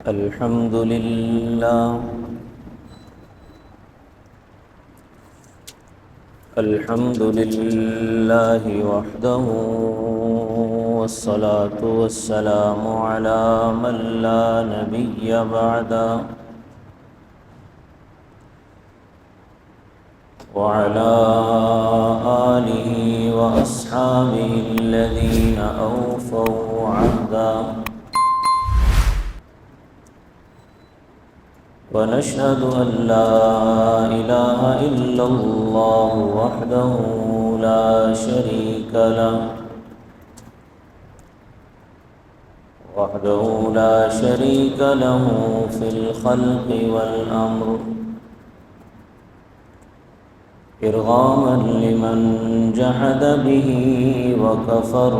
الحمد لله وحده، والصلاة والسلام على من لا نبي بعده، وعلى آله وأصحابه الذين أوفوا عهدا، ونشهد أن لا إله إلا الله وحده لا شريك له في الخلق والأمر، إرغاما لمن جحد به وكفر،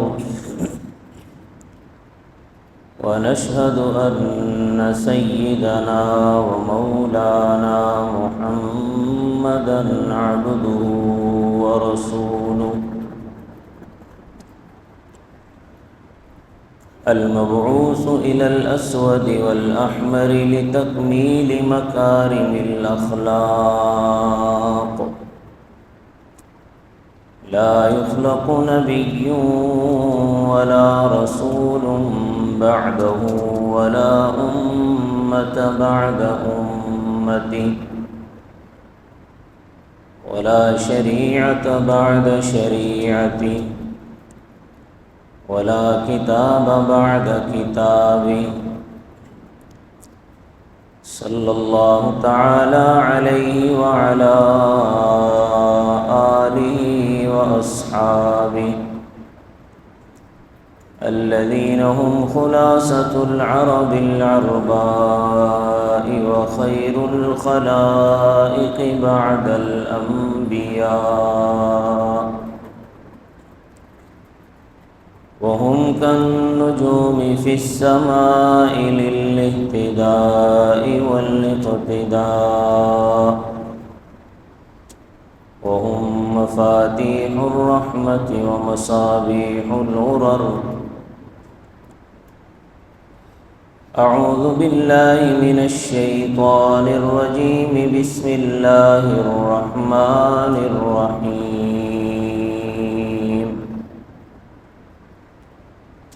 ونشهد أن سيدنا ومولانا محمدًا عبده ورسوله، المبعوث إلى الأسود والأحمر لتكميل مكارم الأخلاق. لا يخلق نبي ولا رسول بعده، ولا أمة بعد أمته، ولا شريعة بعد شريعته، ولا كتاب بعد كتابه، صلى الله تعالى عليه وعلى آله وأصحابه الذين هم خلاصة العرب العرباء، وخير الخلائق بعد الأنبياء، وهم كالنجوم في السماء للاهتداء والاقتداء، وهم مفاتيح الرحمة ومصابيح الغرر. أعوذ بالله من الشيطان الرجيم، بسم الله الرحمن الرحيم.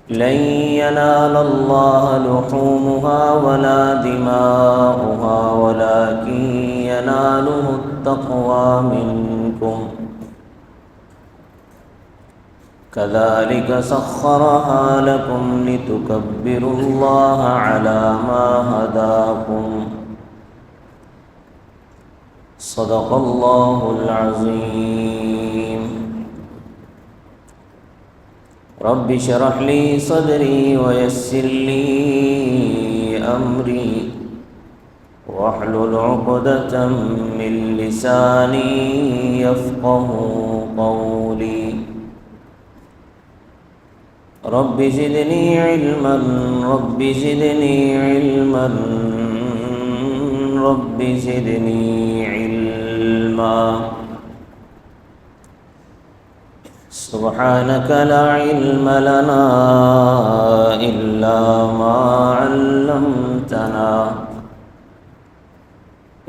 لن ينال الله لحومها ولا دماؤها، ولكن يناله التقوى منكم. كذلك سخرها لكم لتكبروا الله على ما هداكم. صدق الله العظيم. رب اشرح لي صدري ويسر لي أمري، واحلل عقدة من لساني يفقه قولي. رب زدني علما، رب زدني علما، رب زدني علما. سبحانك لا علم لنا إلا ما علمتنا،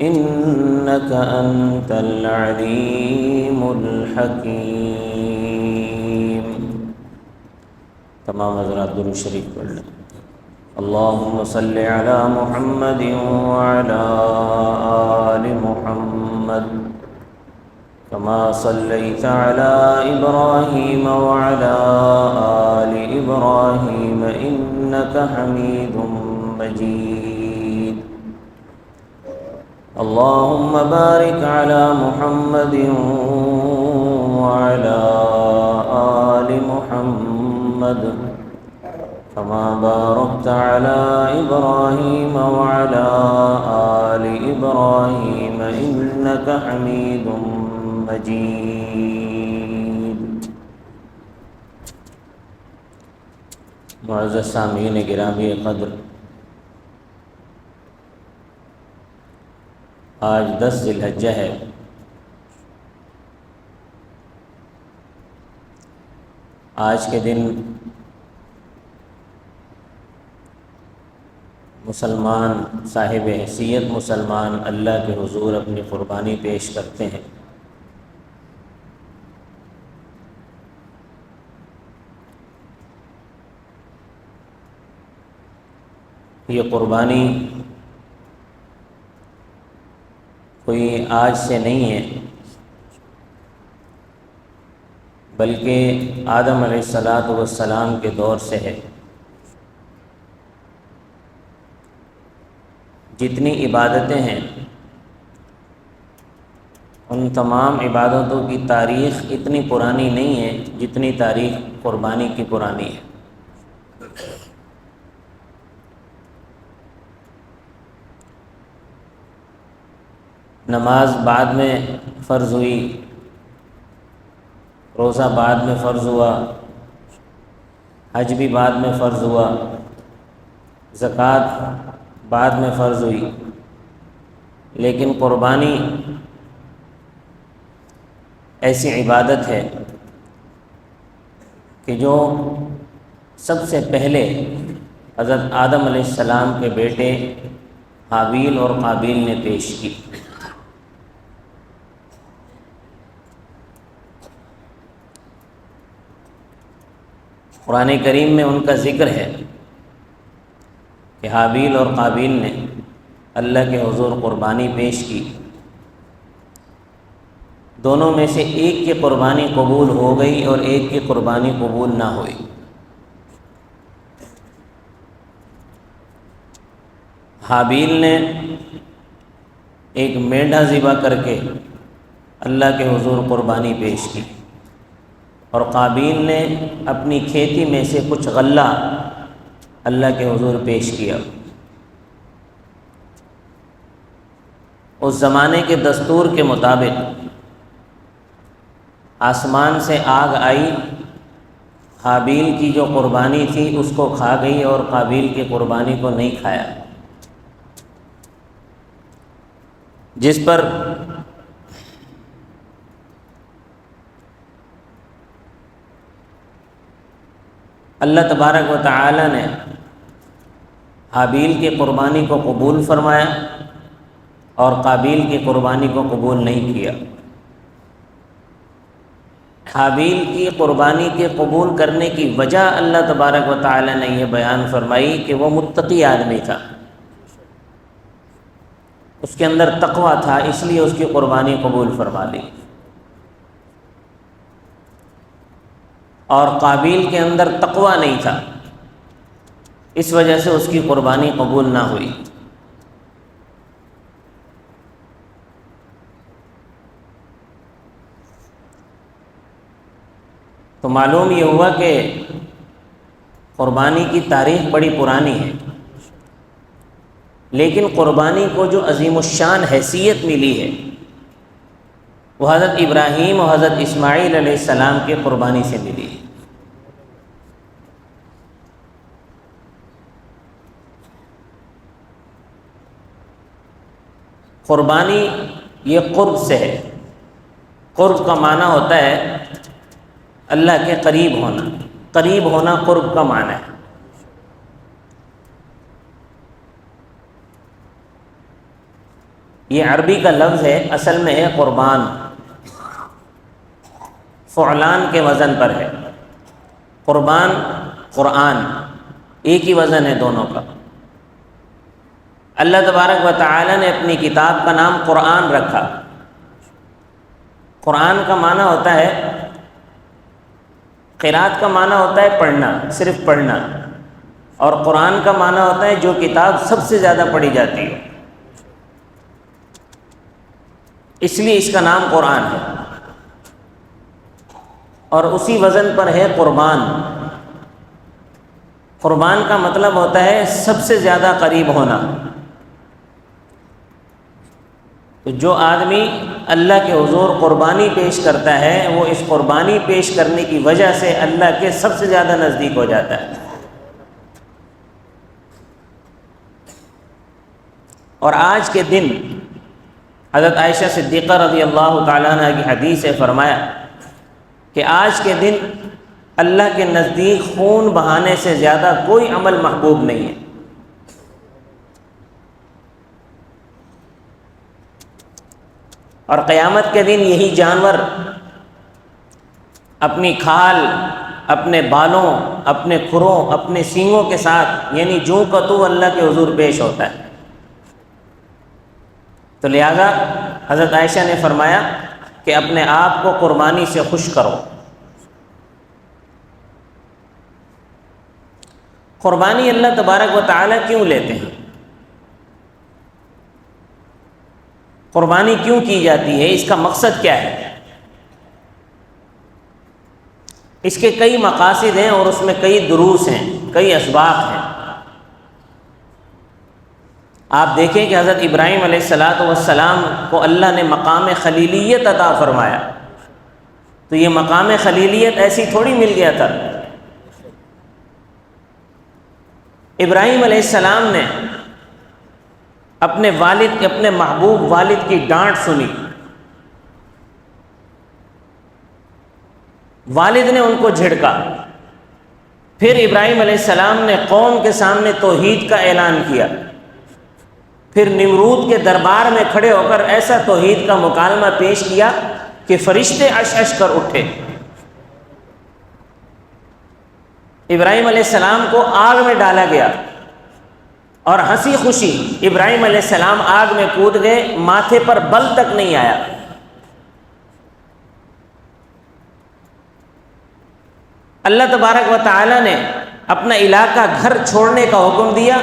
إنك أنت العليم الحكيم. تمام حضرات درود شریف پڑھ لیں. اللهم صل على محمد وعلى آل محمد، كما صليت على إبراهيم وعلى آل إبراهيم إنك حميد مجيد. اللهم بارك على محمد وعلى آل محمد، كما باركت على إبراهيم وعلى آل إبراهيم إنك حميد مجيد. معزز سامعین گرامی قدر، آج 10 ذی الحجہ ہے. آج کے دن مسلمان صاحب حیثیت مسلمان اللہ کے حضور اپنی قربانی پیش کرتے ہیں، یہ قربانی کوئی آج سے نہیں ہے، بلکہ آدم علیہ السلام کے دور سے ہے۔ جتنی عبادتیں ہیں ان تمام عبادتوں کی تاریخ اتنی پرانی نہیں ہے جتنی تاریخ قربانی کی پرانی ہے۔ نماز بعد میں فرض ہوئی، روزہ بعد میں فرض ہوا، حج بھی بعد میں فرض ہوا، زکوٰۃ بعد میں فرض ہوئی، لیکن قربانی ایسی عبادت ہے کہ جو سب سے پہلے حضرت آدم علیہ السلام کے بیٹے حابیل اور قابیل نے پیش کی۔ قرآن کریم میں ان کا ذکر ہے کہ حابیل اور قابیل نے اللہ کے حضور قربانی پیش کی، دونوں میں سے ایک کی قربانی قبول ہو گئی اور ایک کی قربانی قبول نہ ہوئی۔ حابیل نے ایک مینڈھا ذبح کر کے اللہ کے حضور قربانی پیش کی، اور قابیل نے اپنی کھیتی میں سے کچھ غلہ اللہ کے حضور پیش کیا۔ اس زمانے کے دستور کے مطابق آسمان سے آگ آئی، حابیل کی جو قربانی تھی اس کو کھا گئی اور قابیل کی قربانی کو نہیں کھایا، جس پر اللہ تبارک و تعالی نے حابیل کی قربانی کو قبول فرمایا اور قابیل کی قربانی کو قبول نہیں کیا۔ حابیل کی قربانی کے قبول کرنے کی وجہ اللہ تبارک و تعالی نے یہ بیان فرمائی کہ وہ متقی آدمی تھا، اس کے اندر تقویٰ تھا، اس لیے اس کی قربانی قبول فرما لی، اور قابیل کے اندر تقویٰ نہیں تھا، اس وجہ سے اس کی قربانی قبول نہ ہوئی۔ تو معلوم یہ ہوا کہ قربانی کی تاریخ بڑی پرانی ہے، لیکن قربانی کو جو عظیم الشان حیثیت ملی ہے وہ حضرت ابراہیم اور حضرت اسماعیل علیہ السلام کی قربانی سے ملی ہے۔ قربانی یہ قرب سے ہے، قرب کا معنی ہوتا ہے اللہ کے قریب ہونا، قریب ہونا قرب کا معنی ہے۔ یہ عربی کا لفظ ہے، اصل میں ہے قربان، فعلان کے وزن پر ہے۔ قربان قرآن ایک ہی وزن ہے دونوں کا۔ اللہ تبارک و تعالی نے اپنی کتاب کا نام قرآن رکھا۔ قرآن کا معنی ہوتا ہے، قرات کا معنی ہوتا ہے پڑھنا، صرف پڑھنا، اور قرآن کا معنی ہوتا ہے جو کتاب سب سے زیادہ پڑھی جاتی ہے، اس لیے اس کا نام قرآن ہے، اور اسی وزن پر ہے قربان۔ قربان کا مطلب ہوتا ہے سب سے زیادہ قریب ہونا۔ تو جو آدمی اللہ کے حضور قربانی پیش کرتا ہے وہ اس قربانی پیش کرنے کی وجہ سے اللہ کے سب سے زیادہ نزدیک ہو جاتا ہے۔ اور آج کے دن حضرت عائشہ صدیقہ رضی اللہ تعالیٰ عنہ کی حدیث ہے، فرمایا کہ آج کے دن اللہ کے نزدیک خون بہانے سے زیادہ کوئی عمل محبوب نہیں ہے۔ اور قیامت کے دن یہی جانور اپنی کھال، اپنے بالوں، اپنے کھروں، اپنے سینگوں کے ساتھ یعنی جوں کا تو اللہ کے حضور پیش ہوتا ہے۔ تو لہذا حضرت عائشہ نے فرمایا کہ اپنے آپ کو قربانی سے خوش کرو۔ قربانی اللہ تبارک و تعالیٰ کیوں لیتے ہیں؟ قربانی کیوں کی جاتی ہے؟ اس کا مقصد کیا ہے؟ اس کے کئی مقاصد ہیں اور اس میں کئی دروس ہیں، کئی اسباق ہیں۔ آپ دیکھیں کہ حضرت ابراہیم علیہ السلام کو اللہ نے مقام خلیلیت عطا فرمایا، تو یہ مقام خلیلیت ایسی تھوڑی مل گیا تھا۔ ابراہیم علیہ السلام نے اپنے والد، اپنے محبوب والد کی ڈانٹ سنی، والد نے ان کو جھڑکا، پھر ابراہیم علیہ السلام نے قوم کے سامنے توحید کا اعلان کیا، پھر نمرود کے دربار میں کھڑے ہو کر ایسا توحید کا مکالمہ پیش کیا کہ فرشتے عش عش کر اٹھے۔ ابراہیم علیہ السلام کو آگ میں ڈالا گیا اور ہنسی خوشی ابراہیم علیہ السلام آگ میں کود گئے، ماتھے پر بل تک نہیں آیا۔ اللہ تبارک و تعالی نے اپنا علاقہ، گھر چھوڑنے کا حکم دیا،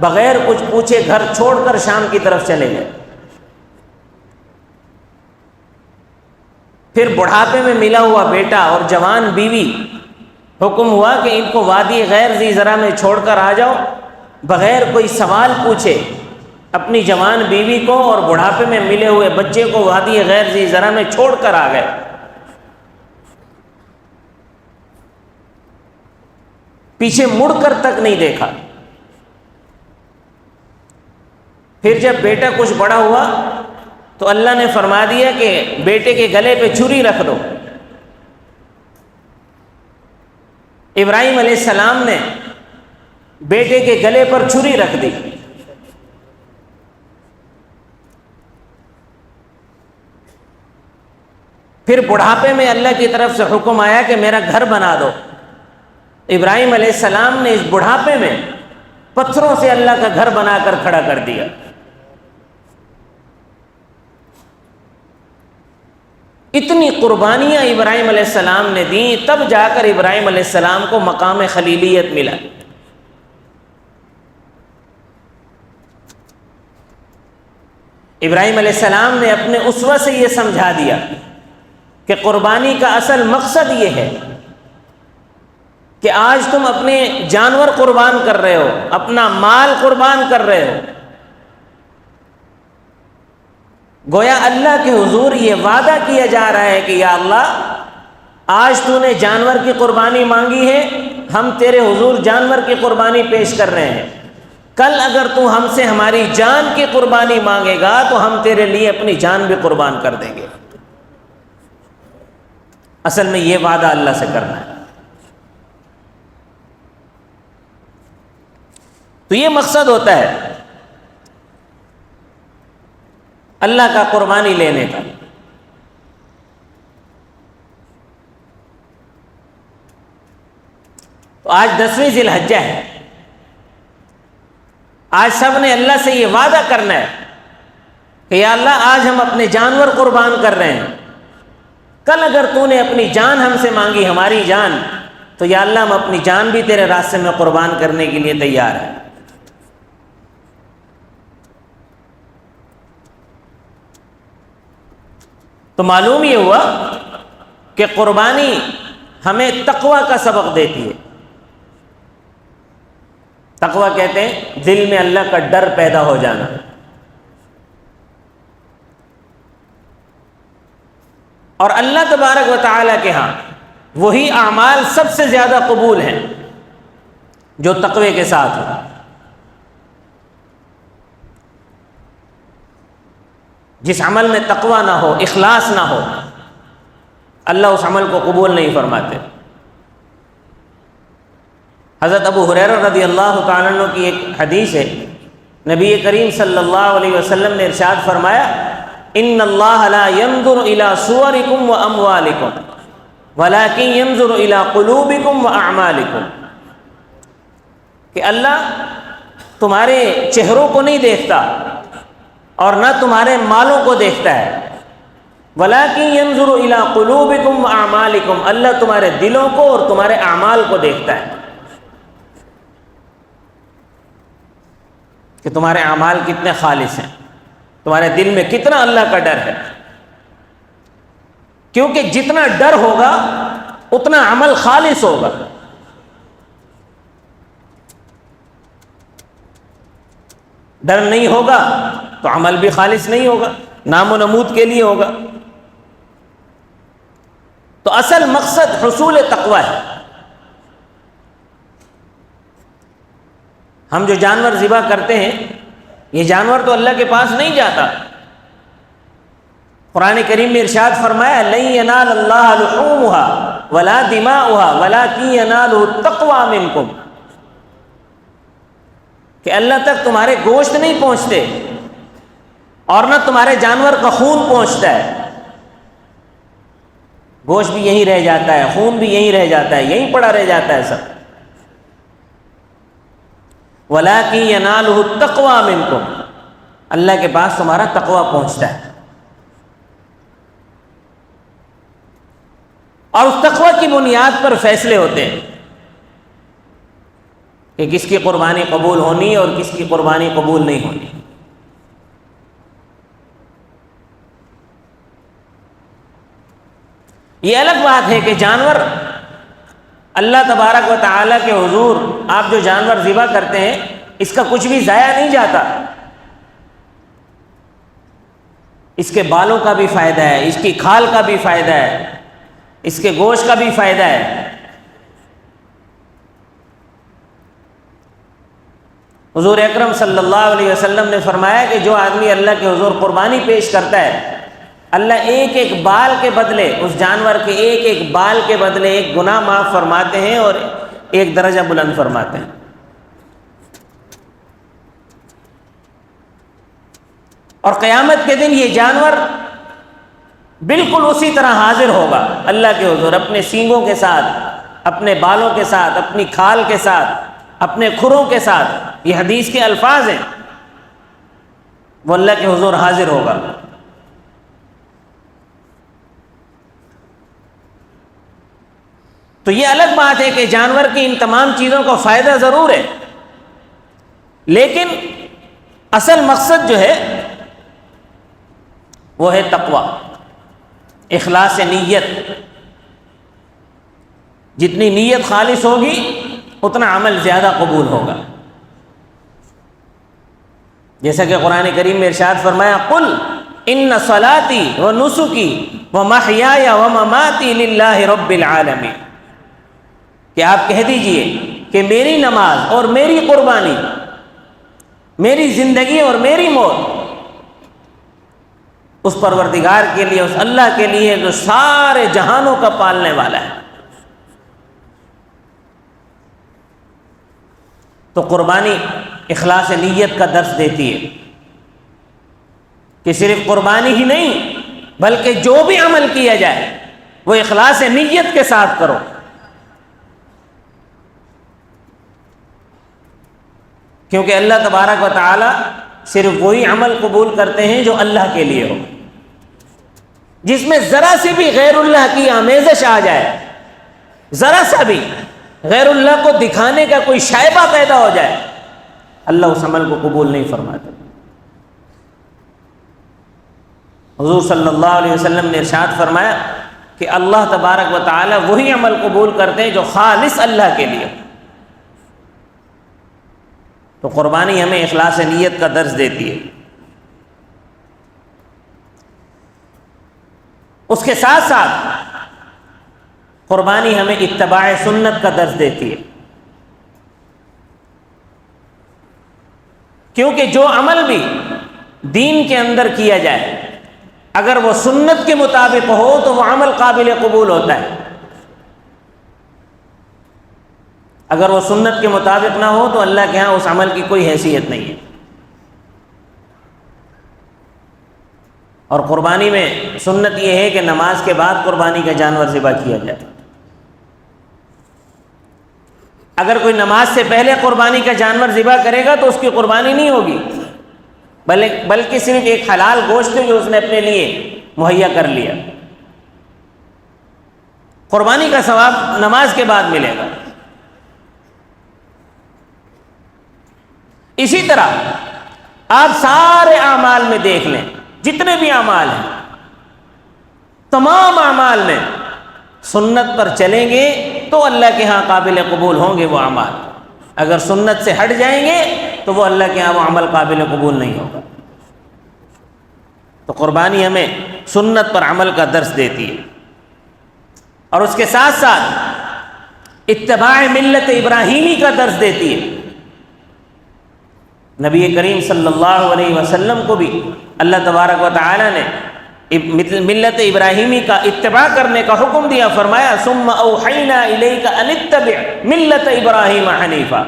بغیر کچھ پوچھے گھر چھوڑ کر شام کی طرف چلے گئے۔ پھر بڑھاپے میں ملا ہوا بیٹا اور جوان بیوی، حکم ہوا کہ ان کو وادی غیر ذی زرع میں چھوڑ کر آ جاؤ، بغیر کوئی سوال پوچھے اپنی جوان بیوی کو اور بڑھاپے میں ملے ہوئے بچے کو وادی غیر ذی زرع میں چھوڑ کر آ گئے۔ پیچھے مڑ کر تک نہیں دیکھا۔ پھر جب بیٹا کچھ بڑا ہوا تو اللہ نے فرما دیا کہ بیٹے کے گلے پہ چھری رکھ دو۔ ابراہیم علیہ السلام نے بیٹے کے گلے پر چھری رکھ دی۔ پھر بڑھاپے میں اللہ کی طرف سے حکم آیا کہ میرا گھر بنا دو۔ ابراہیم علیہ السلام نے اس بڑھاپے میں پتھروں سے اللہ کا گھر بنا کر کھڑا کر دیا۔ اتنی قربانیاں ابراہیم علیہ السلام نے دیں، تب جا کر ابراہیم علیہ السلام کو مقام خلیلیت ملا۔ ابراہیم علیہ السلام نے اپنے اسوہ سے یہ سمجھا دیا کہ قربانی کا اصل مقصد یہ ہے کہ آج تم اپنے جانور قربان کر رہے ہو، اپنا مال قربان کر رہے ہو، گویا اللہ کے حضور یہ وعدہ کیا جا رہا ہے کہ یا اللہ، آج تو نے جانور کی قربانی مانگی ہے، ہم تیرے حضور جانور کی قربانی پیش کر رہے ہیں، کل اگر تو ہم سے ہماری جان کی قربانی مانگے گا تو ہم تیرے لیے اپنی جان بھی قربان کر دیں گے۔ اصل میں یہ وعدہ اللہ سے کرنا ہے۔ تو یہ مقصد ہوتا ہے اللہ کا قربانی لینے کا۔ تو آج 10ویں ذی الحجہ ہے، آج سب نے اللہ سے یہ وعدہ کرنا ہے کہ یا اللہ، آج ہم اپنے جانور قربان کر رہے ہیں، کل اگر تو نے اپنی جان ہم سے مانگی، ہماری جان، تو یا اللہ ہم اپنی جان بھی تیرے راستے میں قربان کرنے کے لیے تیار ہیں۔ تو معلوم یہ ہوا کہ قربانی ہمیں تقوی کا سبق دیتی ہے۔ تقوی کہتے ہیں دل میں اللہ کا ڈر پیدا ہو جانا۔ اور اللہ تبارک و تعالی کے ہاں وہی اعمال سب سے زیادہ قبول ہیں جو تقوی کے ساتھ ہو۔ جس عمل میں تقوی نہ ہو، اخلاص نہ ہو، اللہ اس عمل کو قبول نہیں فرماتے۔ حضرت ابو ہریرہ رضی اللہ تعالیٰ عنہ کی ایک حدیث ہے، نبی کریم صلی اللہ علیہ وسلم نے ارشاد فرمایا ان اللہ لا ينظر الى صورکم واموالکم ولکن ينظر الى قلوبکم واعمالکم، کہ اللہ تمہارے چہروں کو نہیں دیکھتا اور نہ تمہارے مالوں کو دیکھتا ہے، وَلَٰكِن يَنظُرُ إِلَىٰ قُلُوبِكُمْ وَأَعْمَالِكُمْ، اللہ تمہارے دلوں کو اور تمہارے اعمال کو دیکھتا ہے کہ تمہارے اعمال کتنے خالص ہیں، تمہارے دل میں کتنا اللہ کا ڈر ہے، کیونکہ جتنا ڈر ہوگا اتنا عمل خالص ہوگا۔ ڈر نہیں ہوگا تو عمل بھی خالص نہیں ہوگا، نام و نمود کے لیے ہوگا۔ تو اصل مقصد حصول تقوی ہے۔ ہم جو جانور ذبح کرتے ہیں، یہ جانور تو اللہ کے پاس نہیں جاتا۔ قرآن کریم میں ارشاد فرمایا لن ینال اللہ لحومها ولا دماؤها ولکن ینالہ التقوی منکم، کہ اللہ تک تمہارے گوشت نہیں پہنچتے اور نہ تمہارے جانور کا خون پہنچتا ہے۔ گوشت بھی یہیں رہ جاتا ہے، خون بھی یہیں رہ جاتا ہے، یہیں پڑا رہ جاتا ہے سب۔ وَلَٰكِن يَنَالُهُ التَّقْوَىٰ مِنكُمْ، اللہ کے پاس تمہارا تقوی پہنچتا ہے۔ اور اس تقوی کی بنیاد پر فیصلے ہوتے ہیں کہ کس کی قربانی قبول ہونی اور کس کی قربانی قبول نہیں ہونی۔ یہ الگ بات ہے کہ جانور اللہ تبارک و تعالیٰ کے حضور آپ جو جانور ذبح کرتے ہیں اس کا کچھ بھی ضائع نہیں جاتا، اس کے بالوں کا بھی فائدہ ہے، اس کی کھال کا بھی فائدہ ہے، اس کے گوشت کا بھی فائدہ ہے۔ حضور اکرم صلی اللہ علیہ وسلم نے فرمایا کہ جو آدمی اللہ کے حضور قربانی پیش کرتا ہے، اللہ ایک ایک بال کے بدلے، اس جانور کے ایک ایک بال کے بدلے ایک گناہ معاف فرماتے ہیں اور ایک درجہ بلند فرماتے ہیں۔ اور قیامت کے دن یہ جانور بالکل اسی طرح حاضر ہوگا اللہ کے حضور، اپنے سینگوں کے ساتھ، اپنے بالوں کے ساتھ، اپنی کھال کے ساتھ، اپنے کھروں کے ساتھ۔ یہ حدیث کے الفاظ ہیں، وہ اللہ کے حضور حاضر ہوگا۔ تو یہ الگ بات ہے کہ جانور کی ان تمام چیزوں کا فائدہ ضرور ہے، لیکن اصل مقصد جو ہے وہ ہے تقوی، اخلاص نیت۔ جتنی نیت خالص ہوگی اتنا عمل زیادہ قبول ہوگا۔ جیسا کہ قرآن کریم میں ارشاد فرمایا قل ان صلاتی و نسکی و محیای و مماتی للہ رب العالمین، کہ آپ کہہ دیجئے کہ میری نماز اور میری قربانی، میری زندگی اور میری موت اس پروردگار کے لیے، اس اللہ کے لیے جو سارے جہانوں کا پالنے والا ہے۔ تو قربانی اخلاص نیت کا درس دیتی ہے کہ صرف قربانی ہی نہیں بلکہ جو بھی عمل کیا جائے وہ اخلاص نیت کے ساتھ کرو۔ کیونکہ اللہ تبارک و تعالی صرف وہی عمل قبول کرتے ہیں جو اللہ کے لیے ہو۔ جس میں ذرا سی بھی غیر اللہ کی آمیزش آ جائے، ذرا سا بھی غیر اللہ کو دکھانے کا کوئی شائبہ پیدا ہو جائے، اللہ اس عمل کو قبول نہیں فرماتا۔ حضور صلی اللہ علیہ وسلم نے ارشاد فرمایا کہ اللہ تبارک و تعالی وہی عمل قبول کرتے ہیں جو خالص اللہ کے لیے۔ تو قربانی ہمیں اخلاص نیت کا درس دیتی ہے۔ اس کے ساتھ ساتھ قربانی ہمیں اتباع سنت کا درس دیتی ہے، کیونکہ جو عمل بھی دین کے اندر کیا جائے اگر وہ سنت کے مطابق ہو تو وہ عمل قابل قبول ہوتا ہے، اگر وہ سنت کے مطابق نہ ہو تو اللہ کے ہاں اس عمل کی کوئی حیثیت نہیں ہے۔ اور قربانی میں سنت یہ ہے کہ نماز کے بعد قربانی کا جانور ذبح کیا جائے۔ اگر کوئی نماز سے پہلے قربانی کا جانور ذبح کرے گا تو اس کی قربانی نہیں ہوگی، بلکہ صرف ایک حلال گوشت جو اس نے اپنے لیے مہیا کر لیا۔ قربانی کا ثواب نماز کے بعد ملے گا۔ اسی طرح آپ سارے اعمال میں دیکھ لیں، جتنے بھی اعمال ہیں، تمام اعمال میں سنت پر چلیں گے تو اللہ کے ہاں قابل قبول ہوں گے وہ اعمال۔ اگر سنت سے ہٹ جائیں گے تو وہ اللہ کے ہاں وہ عمل قابل قبول نہیں ہوگا۔ تو قربانی ہمیں سنت پر عمل کا درس دیتی ہے، اور اس کے ساتھ ساتھ اتباع ملت ابراہیمی کا درس دیتی ہے۔ نبی کریم صلی اللہ علیہ وسلم کو بھی اللہ تبارک و تعالی نے ملت ابراہیمی کا اتباع کرنے کا حکم دیا، فرمایا ثم اوحینا الیک ان اتبع ملت ابراہیم حنیفا،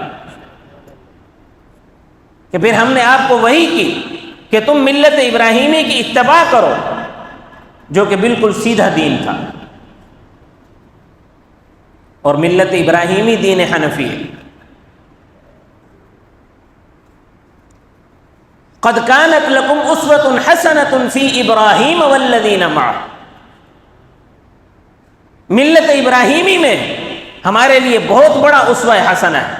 کہ پھر ہم نے آپ کو وحی کی کہ تم ملت ابراہیمی کی اتباع کرو جو کہ بالکل سیدھا دین تھا، اور ملت ابراہیمی دین حنفی ہے۔ قد كانت لكم اسوة حسنة في ابراہیم والذین معه، ملت ابراہیمی میں ہمارے لیے بہت بڑا اسوہ حسنہ ہے۔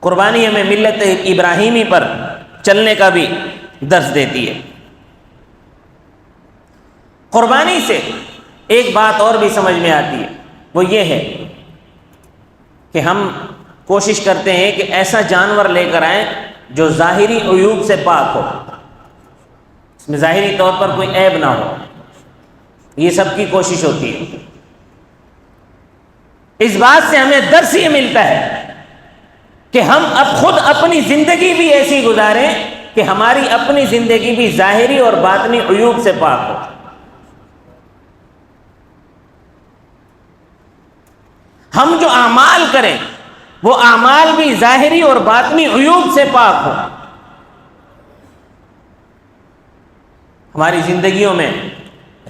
قربانی ہمیں ملت ابراہیمی پر چلنے کا بھی درس دیتی ہے۔ قربانی سے ایک بات اور بھی سمجھ میں آتی ہے، وہ یہ ہے کہ ہم کوشش کرتے ہیں کہ ایسا جانور لے کر آئیں جو ظاہری عیوب سے پاک ہو، اس میں ظاہری طور پر کوئی عیب نہ ہو، یہ سب کی کوشش ہوتی ہے۔ اس بات سے ہمیں درس یہ ملتا ہے کہ ہم اب خود اپنی زندگی بھی ایسی گزاریں کہ ہماری اپنی زندگی بھی ظاہری اور باطنی عیوب سے پاک ہو۔ ہم جو اعمال کریں وہ اعمال بھی ظاہری اور باطنی عیوب سے پاک ہو۔ ہماری زندگیوں میں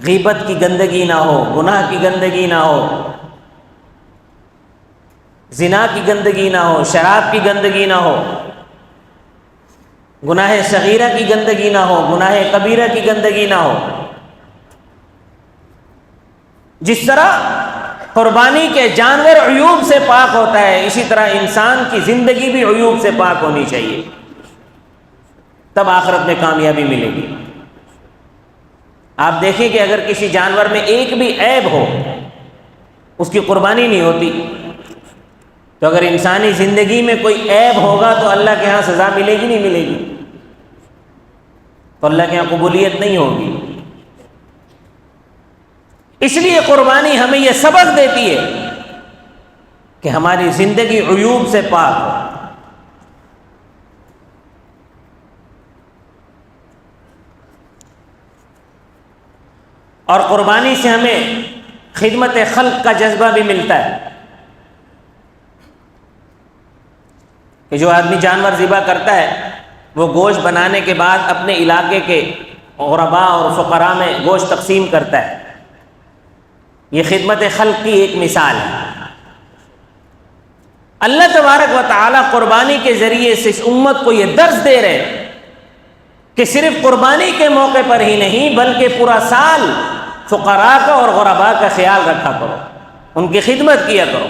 غیبت کی گندگی نہ ہو، گناہ کی گندگی نہ ہو، زنا کی گندگی نہ ہو، شراب کی گندگی نہ ہو، گناہ صغیرہ کی گندگی نہ ہو، گناہ کبیرہ کی گندگی نہ ہو۔ جس طرح قربانی کے جانور عیوب سے پاک ہوتا ہے، اسی طرح انسان کی زندگی بھی عیوب سے پاک ہونی چاہیے، تب آخرت میں کامیابی ملے گی۔ آپ دیکھیں کہ اگر کسی جانور میں ایک بھی عیب ہو، اس کی قربانی نہیں ہوتی۔ تو اگر انسانی زندگی میں کوئی عیب ہوگا تو اللہ کے ہاں سزا ملے گی نہیں ملے گی، تو اللہ کے ہاں قبولیت نہیں ہوگی۔ اس لیے قربانی ہمیں یہ سبق دیتی ہے کہ ہماری زندگی عیوب سے پاک ہو۔ اور قربانی سے ہمیں خدمت خلق کا جذبہ بھی ملتا ہے کہ جو آدمی جانور ذبح کرتا ہے وہ گوشت بنانے کے بعد اپنے علاقے کے غرباء اور فقراء میں گوشت تقسیم کرتا ہے۔ یہ خدمت خلق کی ایک مثال ہے۔ اللہ تبارک و تعالی قربانی کے ذریعے سے اس امت کو یہ درس دے رہے ہیں کہ صرف قربانی کے موقع پر ہی نہیں بلکہ پورا سال فقراء کا اور غرباء کا خیال رکھا کرو، ان کی خدمت کیا کرو،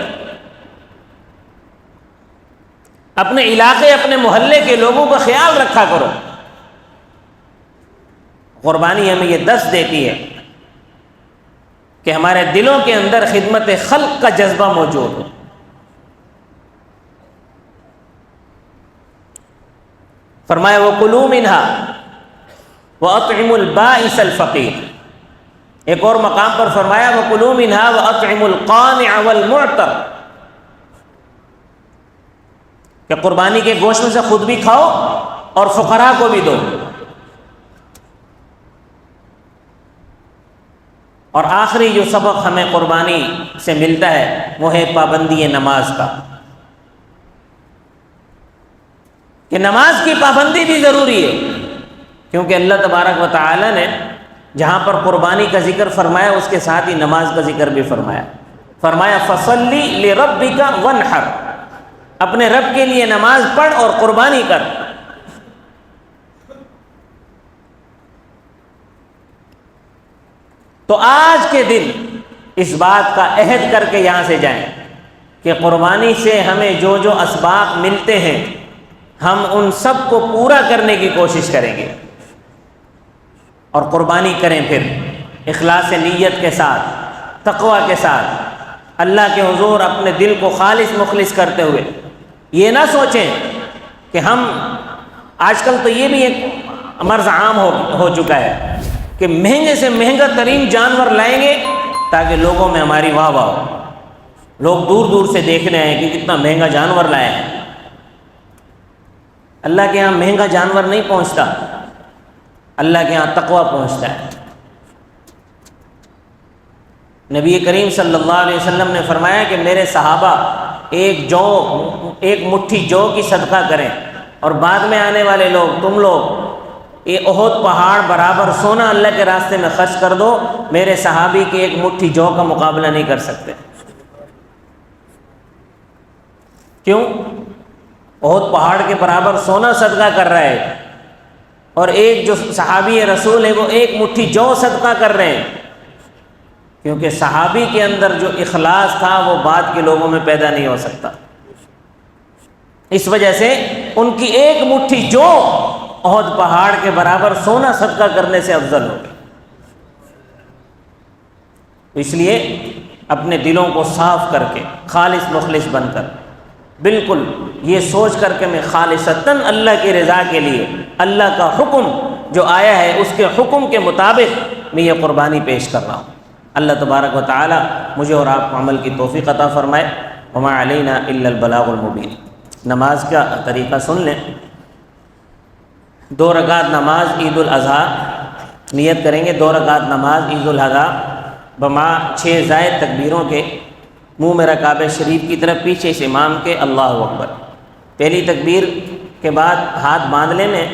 اپنے علاقے اپنے محلے کے لوگوں کا خیال رکھا کرو۔ قربانی ہمیں یہ درس دیتی ہے کہ ہمارے دلوں کے اندر خدمت خلق کا جذبہ موجود ہو۔ فرمایا وَكُلُوا مِنْهَا وَأَطْعِمُوا الْبَائِسَ الْفَقِيرَ، ایک اور مقام پر فرمایا وَكُلُوا مِنْهَا وَأَطْعِمُوا الْقَانِعَ وَالْمُعْتَرَ، کہ قربانی کے گوشت میں سے خود بھی کھاؤ اور فقراء کو بھی دو۔ اور آخری جو سبق ہمیں قربانی سے ملتا ہے وہ ہے پابندی نماز کا۔ کہ نماز کی پابندی بھی ضروری ہے، کیونکہ اللہ تبارک و تعالی نے جہاں پر قربانی کا ذکر فرمایا اس کے ساتھ ہی نماز کا ذکر بھی فرمایا فَصَلِّ لِرَبِّكَ وَانْحَرْ، اپنے رب کے لیے نماز پڑھ اور قربانی کر۔ تو آج کے دن اس بات کا عہد کر کے یہاں سے جائیں کہ قربانی سے ہمیں جو جو اسباق ملتے ہیں ہم ان سب کو پورا کرنے کی کوشش کریں گے، اور قربانی کریں پھر اخلاص نیت کے ساتھ، تقوی کے ساتھ، اللہ کے حضور اپنے دل کو خالص مخلص کرتے ہوئے۔ یہ نہ سوچیں کہ ہم، آج کل تو یہ بھی ایک مرض عام ہو چکا ہے کہ مہنگے سے مہنگا ترین جانور لائیں گے تاکہ لوگوں میں ہماری واہ واہ ہو، لوگ دور دور سے دیکھنے آئیں کہ کتنا مہنگا جانور لائے ہیں۔ اللہ کے ہاں مہنگا جانور نہیں پہنچتا، اللہ کے ہاں تقویٰ پہنچتا ہے۔ نبی کریم صلی اللہ علیہ وسلم نے فرمایا کہ میرے صحابہ ایک مٹھی جو کی صدقہ کریں، اور بعد میں آنے والے لوگ، تم لوگ یہ احد پہاڑ برابر سونا اللہ کے راستے میں خرچ کر دو، میرے صحابی کی ایک مٹھی جو کا مقابلہ نہیں کر سکتے۔ کیوں؟ احد پہاڑ کے برابر سونا صدقہ کر رہا ہے، اور ایک جو صحابی رسول ہے وہ ایک مٹھی جو صدقہ کر رہے ہیں، کیونکہ صحابی کے اندر جو اخلاص تھا وہ بعد کے لوگوں میں پیدا نہیں ہو سکتا، اس وجہ سے ان کی ایک مٹھی جو احد پہاڑ کے برابر سونا صدقہ کرنے سے افضل ہو گئی۔ اس لیے اپنے دلوں کو صاف کر کے خالص مخلص بن کر، بالکل یہ سوچ کر کے میں خالصتاً اللہ کی رضا کے لیے، اللہ کا حکم جو آیا ہے اس کے حکم کے مطابق میں یہ قربانی پیش کر رہا ہوں۔ اللہ تبارک و تعالی مجھے اور آپ کو عمل کی توفیق عطا فرمائے۔ وما علینا الا البلاغ المبین۔ نماز کا طریقہ سن لیں۔ 2 رکعت نماز عید الاضحیٰ، نیت کریں گے 2 رکعت نماز عید الاضحیٰ بما 6 زائد تکبیروں کے، منہ میرا کعبہ شریف کی طرف، پیچھے اس امام کے اللہ اکبر۔ پہلی تکبیر کے بعد ہاتھ باندھ لینے،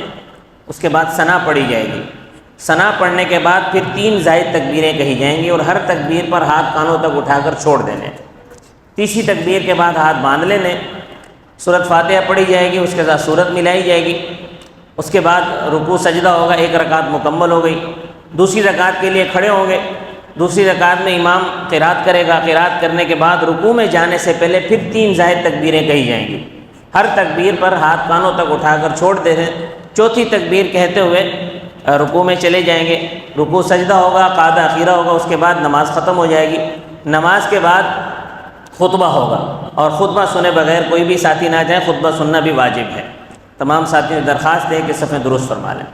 اس کے بعد ثنا پڑھی جائے گی، ثنا پڑھنے کے بعد پھر 3 زائد تکبیریں کہی جائیں گی، اور ہر تکبیر پر ہاتھ کانوں تک اٹھا کر چھوڑ دینے۔ تیسری تکبیر کے بعد ہاتھ باندھ لینے، سورۃ فاتحہ پڑھی جائے گی، اس کے ساتھ سورت ملائی جائے گی، اس کے بعد رکوع سجدہ ہوگا، 1 رکعت مکمل ہو گئی۔ دوسری رکعت کے لیے کھڑے ہوں گے، دوسری رکعت میں امام قرات کرے گا، قرات کرنے کے بعد رکوع میں جانے سے پہلے پھر 3 زائد تکبیریں کہی جائیں گی، ہر تکبیر پر ہاتھ کانوں تک اٹھا کر چھوڑ دے دیں۔ چوتھی تکبیر کہتے ہوئے رکوع میں چلے جائیں گے، رکوع سجدہ ہوگا، قعدہ اخیرہ ہوگا، اس کے بعد نماز ختم ہو جائے گی۔ نماز کے بعد خطبہ ہوگا، اور خطبہ سنے بغیر کوئی بھی ساتھی نہ جائے، خطبہ سننا بھی واجب ہے۔ تمام ساتھیوں سے درخواست ہے کہ صفیں درست فرما لیں۔